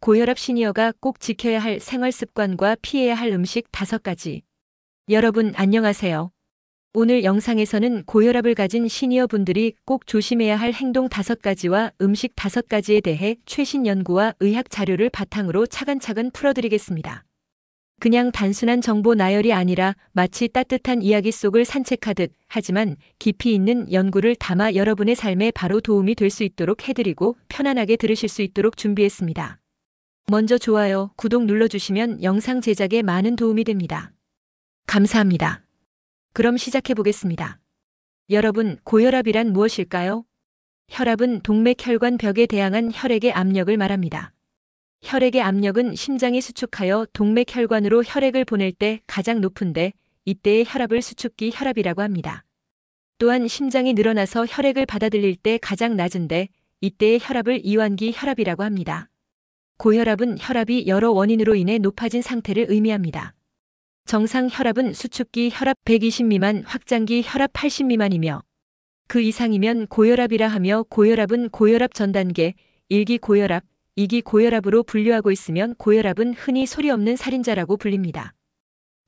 고혈압 시니어가 꼭 지켜야 할 생활 습관과 피해야 할 음식 5가지. 여러분 안녕하세요. 오늘 영상에서는 고혈압을 가진 시니어 분들이 꼭 조심해야 할 행동 5가지와 음식 5가지에 대해 최신 연구와 의학 자료를 바탕으로 차근차근 풀어드리겠습니다. 그냥 단순한 정보 나열이 아니라 마치 따뜻한 이야기 속을 산책하듯, 하지만 깊이 있는 연구를 담아 여러분의 삶에 바로 도움이 될 수 있도록 해드리고 편안하게 들으실 수 있도록 준비했습니다. 먼저 좋아요, 구독 눌러주시면 영상 제작에 많은 도움이 됩니다. 감사합니다. 그럼 시작해 보겠습니다. 여러분, 고혈압이란 무엇일까요? 혈압은 동맥혈관 벽에 대항한 혈액의 압력을 말합니다. 혈액의 압력은 심장이 수축하여 동맥혈관으로 혈액을 보낼 때 가장 높은데, 이때의 혈압을 수축기 혈압이라고 합니다. 또한 심장이 늘어나서 혈액을 받아들일 때 가장 낮은데, 이때의 혈압을 이완기 혈압이라고 합니다. 고혈압은 혈압이 여러 원인으로 인해 높아진 상태를 의미합니다. 정상 혈압은 수축기 혈압 120 미만, 확장기 혈압 80 미만이며 그 이상이면 고혈압이라 하며, 고혈압은 고혈압 전 단계, 1기 고혈압, 2기 고혈압으로 분류하고 있으면 고혈압은 흔히 소리 없는 살인자라고 불립니다.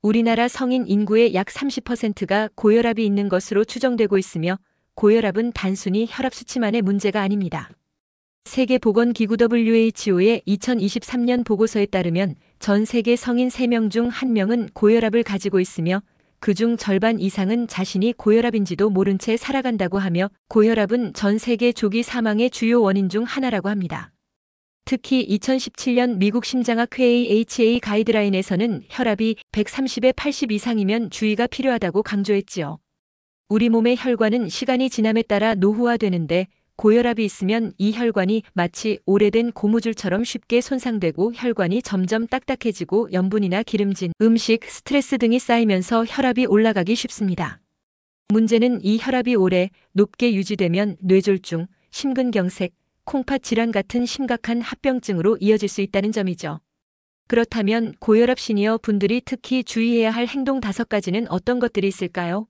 우리나라 성인 인구의 약 30%가 고혈압이 있는 것으로 추정되고 있으며, 고혈압은 단순히 혈압 수치만의 문제가 아닙니다. 세계보건기구 WHO의 2023년 보고서에 따르면 전 세계 성인 3명 중 1명은 고혈압을 가지고 있으며, 그중 절반 이상은 자신이 고혈압인지도 모른 채 살아간다고 하며, 고혈압은 전 세계 조기 사망의 주요 원인 중 하나라고 합니다. 특히 2017년 미국 심장학 회의 HA 가이드라인에서는 혈압이 130에 80 이상이면 주의가 필요하다고 강조했지요. 우리 몸의 혈관은 시간이 지남에 따라 노후화되는데, 고혈압이 있으면 이 혈관이 마치 오래된 고무줄처럼 쉽게 손상되고 혈관이 점점 딱딱해지고 염분이나 기름진 음식, 스트레스 등이 쌓이면서 혈압이 올라가기 쉽습니다. 문제는 이 혈압이 오래 높게 유지되면 뇌졸중, 심근경색, 콩팥 질환 같은 심각한 합병증으로 이어질 수 있다는 점이죠. 그렇다면 고혈압 시니어 분들이 특히 주의해야 할 행동 5가지는 어떤 것들이 있을까요?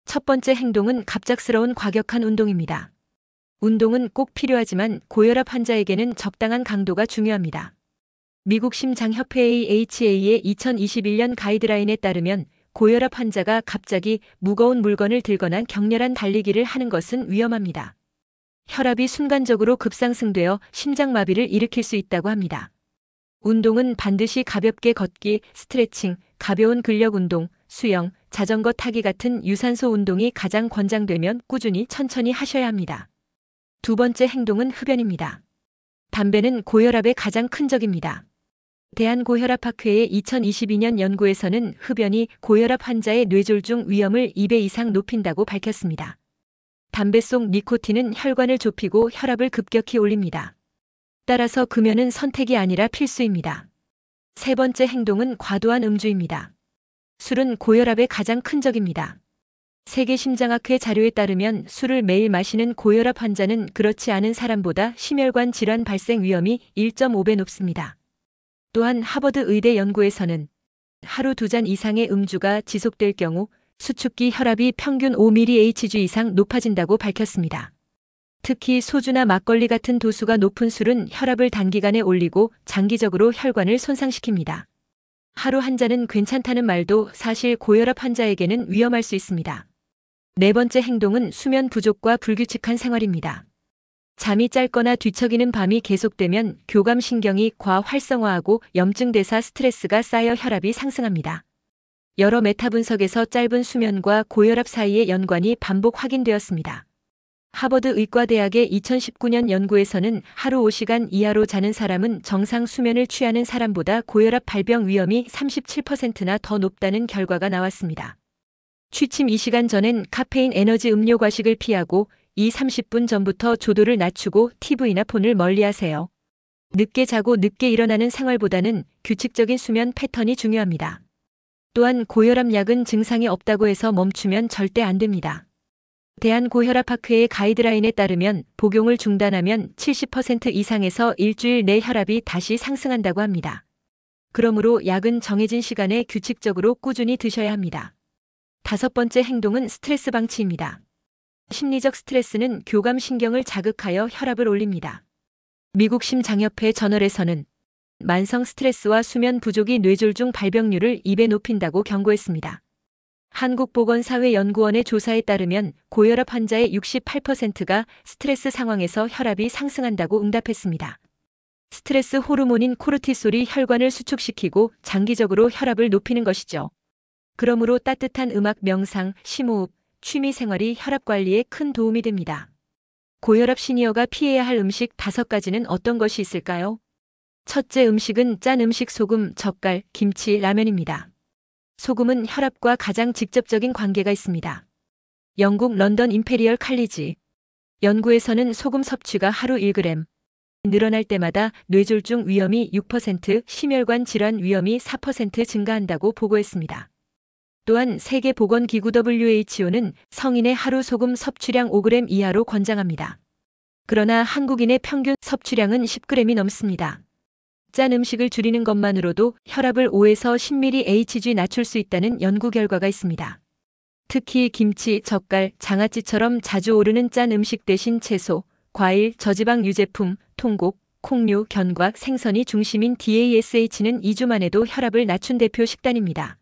첫 번째 행동은 갑작스러운 과격한 운동입니다. 운동은 꼭 필요하지만 고혈압 환자에게는 적당한 강도가 중요합니다. 미국 심장협회의 HA의 2021년 가이드라인에 따르면 고혈압 환자가 갑자기 무거운 물건을 들거나 격렬한 달리기를 하는 것은 위험합니다. 혈압이 순간적으로 급상승되어 심장마비를 일으킬 수 있다고 합니다. 운동은 반드시 가볍게 걷기, 스트레칭, 가벼운 근력 운동, 수영, 자전거 타기 같은 유산소 운동이 가장 권장되면 꾸준히 천천히 하셔야 합니다. 두 번째 행동은 흡연입니다. 담배는 고혈압의 가장 큰 적입니다. 대한고혈압학회의 2022년 연구에서는 흡연이 고혈압 환자의 뇌졸중 위험을 2배 이상 높인다고 밝혔습니다. 담배 속 니코틴은 혈관을 좁히고 혈압을 급격히 올립니다. 따라서 금연은 선택이 아니라 필수입니다. 세 번째 행동은 과도한 음주입니다. 술은 고혈압의 가장 큰 적입니다. 세계심장학회 자료에 따르면 술을 매일 마시는 고혈압 환자는 그렇지 않은 사람보다 심혈관 질환 발생 위험이 1.5배 높습니다. 또한 하버드 의대 연구에서는 하루 2잔 이상의 음주가 지속될 경우 수축기 혈압이 평균 5mHg 이상 높아진다고 밝혔습니다. 특히 소주나 막걸리 같은 도수가 높은 술은 혈압을 단기간에 올리고 장기적으로 혈관을 손상시킵니다. 하루 한 잔은 괜찮다는 말도 사실 고혈압 환자에게는 위험할 수 있습니다. 네 번째 행동은 수면 부족과 불규칙한 생활입니다. 잠이 짧거나 뒤척이는 밤이 계속되면 교감신경이 과활성화하고 염증대사 스트레스가 쌓여 혈압이 상승합니다. 여러 메타 분석에서 짧은 수면과 고혈압 사이의 연관이 반복 확인되었습니다. 하버드 의과대학의 2019년 연구에서는 하루 5시간 이하로 자는 사람은 정상 수면을 취하는 사람보다 고혈압 발병 위험이 37%나 더 높다는 결과가 나왔습니다. 취침 2시간 전엔 카페인 에너지 음료 과식을 피하고 30분 전부터 조도를 낮추고 TV나 폰을 멀리하세요. 늦게 자고 늦게 일어나는 생활보다는 규칙적인 수면 패턴이 중요합니다. 또한 고혈압 약은 증상이 없다고 해서 멈추면 절대 안 됩니다. 대한고혈압학회의 가이드라인에 따르면 복용을 중단하면 70% 이상에서 일주일 내 혈압이 다시 상승한다고 합니다. 그러므로 약은 정해진 시간에 규칙적으로 꾸준히 드셔야 합니다. 5번째 행동은 스트레스 방치입니다. 심리적 스트레스는 교감신경을 자극하여 혈압을 올립니다. 미국 심장협회 저널에서는 만성 스트레스와 수면 부족이 뇌졸중 발병률을 2배 높인다고 경고했습니다. 한국보건사회연구원의 조사에 따르면 고혈압 환자의 68%가 스트레스 상황에서 혈압이 상승한다고 응답했습니다. 스트레스 호르몬인 코르티솔이 혈관을 수축시키고 장기적으로 혈압을 높이는 것이죠. 그러므로 따뜻한 음악, 명상, 심호흡, 취미 생활이 혈압 관리에 큰 도움이 됩니다. 고혈압 시니어가 피해야 할 음식 5가지는 어떤 것이 있을까요? 첫째 음식은 짠 음식 소금, 젓갈, 김치, 라면입니다. 소금은 혈압과 가장 직접적인 관계가 있습니다. 영국 런던 임페리얼 칼리지 연구에서는 소금 섭취가 하루 1g 늘어날 때마다 뇌졸중 위험이 6%, 심혈관 질환 위험이 4% 증가한다고 보고했습니다. 또한 세계보건기구 WHO는 성인의 하루 소금 섭취량 5g 이하로 권장합니다. 그러나 한국인의 평균 섭취량은 10g이 넘습니다. 짠 음식을 줄이는 것만으로도 혈압을 5에서 10mHg 낮출 수 있다는 연구 결과가 있습니다. 특히 김치, 젓갈, 장아찌처럼 자주 오르는 짠 음식 대신 채소, 과일, 저지방 유제품, 통곡, 콩류, 견과, 생선이 중심인 DASH는 2주만 해도 혈압을 낮춘 대표 식단입니다.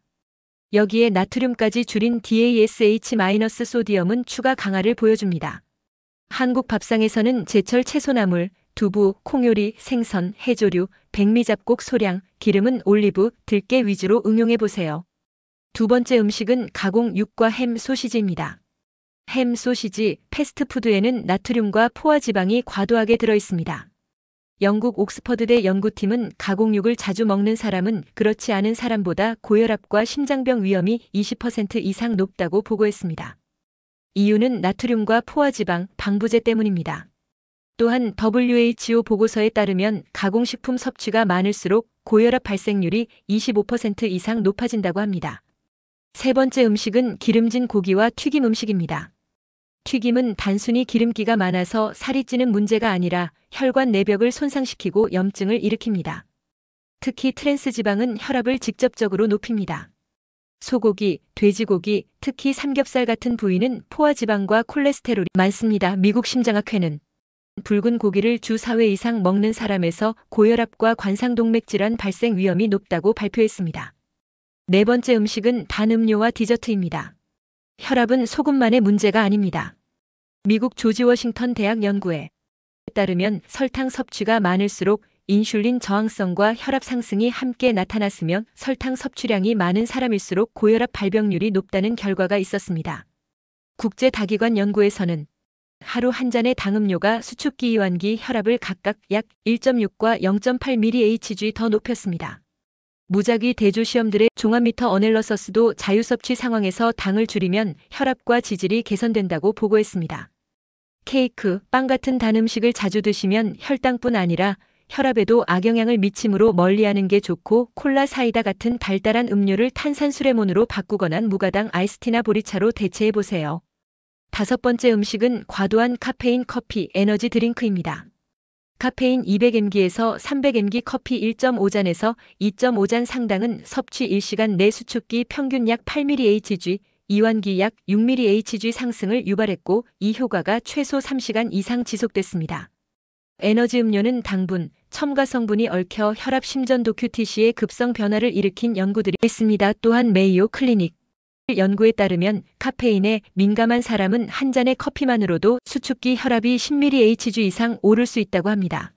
여기에 나트륨까지 줄인 DASH-소디움은 추가 강화를 보여줍니다. 한국 밥상에서는 제철 채소나물, 두부, 콩요리, 생선, 해조류, 백미잡곡 소량, 기름은 올리브, 들깨 위주로 응용해보세요. 두 번째 음식은 가공 육과 햄 소시지입니다. 햄 소시지, 패스트푸드에는 나트륨과 포화지방이 과도하게 들어있습니다. 영국 옥스퍼드대 연구팀은 가공육을 자주 먹는 사람은 그렇지 않은 사람보다 고혈압과 심장병 위험이 20% 이상 높다고 보고했습니다. 이유는 나트륨과 포화지방, 방부제 때문입니다. 또한 WHO 보고서에 따르면 가공식품 섭취가 많을수록 고혈압 발생률이 25% 이상 높아진다고 합니다. 세 번째 음식은 기름진 고기와 튀김 음식입니다. 튀김은 단순히 기름기가 많아서 살이 찌는 문제가 아니라 혈관 내벽을 손상시키고 염증을 일으킵니다. 특히 트랜스 지방은 혈압을 직접적으로 높입니다. 소고기, 돼지고기, 특히 삼겹살 같은 부위는 포화지방과 콜레스테롤이 많습니다. 미국 심장학회는 붉은 고기를 주 4회 이상 먹는 사람에서 고혈압과 관상동맥 질환 발생 위험이 높다고 발표했습니다. 네 번째 음식은 단 음료와 디저트입니다. 혈압은 소금만의 문제가 아닙니다. 미국 조지 워싱턴 대학 연구에 따르면 설탕 섭취가 많을수록 인슐린 저항성과 혈압 상승이 함께 나타났으며 설탕 섭취량이 많은 사람일수록 고혈압 발병률이 높다는 결과가 있었습니다. 국제다기관 연구에서는 하루 한 잔의 당음료가 수축기 이완기 혈압을 각각 약 1.6과 0.8mHg 더 높였습니다. 무작위 대조 시험들의 종합미터 어넬러서스도 자유섭취 상황에서 당을 줄이면 혈압과 지질이 개선된다고 보고했습니다. 케이크, 빵 같은 단 음식을 자주 드시면 혈당뿐 아니라 혈압에도 악영향을 미치므로 멀리하는 게 좋고 콜라, 사이다 같은 달달한 음료를 탄산수레몬으로 바꾸거나 무가당 아이스티나 보리차로 대체해보세요. 다섯 번째 음식은 과도한 카페인 커피, 에너지 드링크입니다. 카페인 200mg에서 300mg 커피 1.5잔에서 2.5잔 상당은 섭취 1시간 내 수축기 평균 약 8mHg, 이완기 약 6mHg 상승을 유발했고 이 효과가 최소 3시간 이상 지속됐습니다. 에너지 음료는 당분, 첨가 성분이 얽혀 혈압 심전도 QTC의 급성 변화를 일으킨 연구들이 있습니다. 또한 메이오 클리닉 연구에 따르면 카페인에 민감한 사람은 한 잔의 커피만으로도 수축기 혈압이 10mHg 이상 오를 수 있다고 합니다.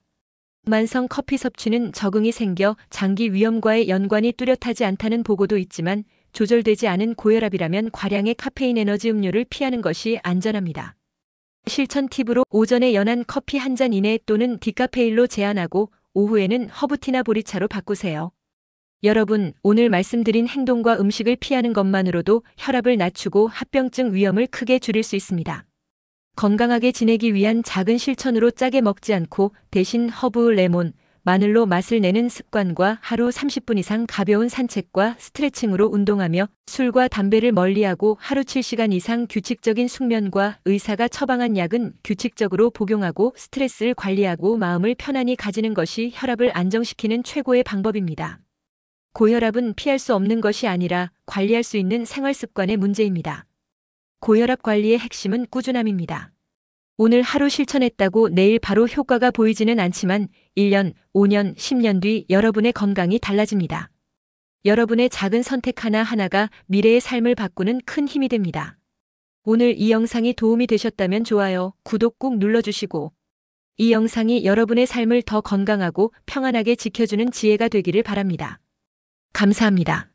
만성 커피 섭취는 적응이 생겨 장기 위험과의 연관이 뚜렷하지 않다는 보고도 있지만 조절되지 않은 고혈압이라면 과량의 카페인 에너지 음료를 피하는 것이 안전합니다. 실천 팁으로 오전에 연한 커피 한 잔 이내 또는 디카페인로 제한하고 오후에는 허브티나 보리차로 바꾸세요. 여러분, 오늘 말씀드린 행동과 음식을 피하는 것만으로도 혈압을 낮추고 합병증 위험을 크게 줄일 수 있습니다. 건강하게 지내기 위한 작은 실천으로 짜게 먹지 않고 대신 허브, 레몬, 마늘로 맛을 내는 습관과 하루 30분 이상 가벼운 산책과 스트레칭으로 운동하며 술과 담배를 멀리하고 하루 7시간 이상 규칙적인 숙면과 의사가 처방한 약은 규칙적으로 복용하고 스트레스를 관리하고 마음을 편안히 가지는 것이 혈압을 안정시키는 최고의 방법입니다. 고혈압은 피할 수 없는 것이 아니라 관리할 수 있는 생활 습관의 문제입니다. 고혈압 관리의 핵심은 꾸준함입니다. 오늘 하루 실천했다고 내일 바로 효과가 보이지는 않지만 1년, 5년, 10년 뒤 여러분의 건강이 달라집니다. 여러분의 작은 선택 하나하나가 미래의 삶을 바꾸는 큰 힘이 됩니다. 오늘 이 영상이 도움이 되셨다면 좋아요, 구독 꾹 눌러주시고 이 영상이 여러분의 삶을 더 건강하고 평안하게 지켜주는 지혜가 되기를 바랍니다. 감사합니다.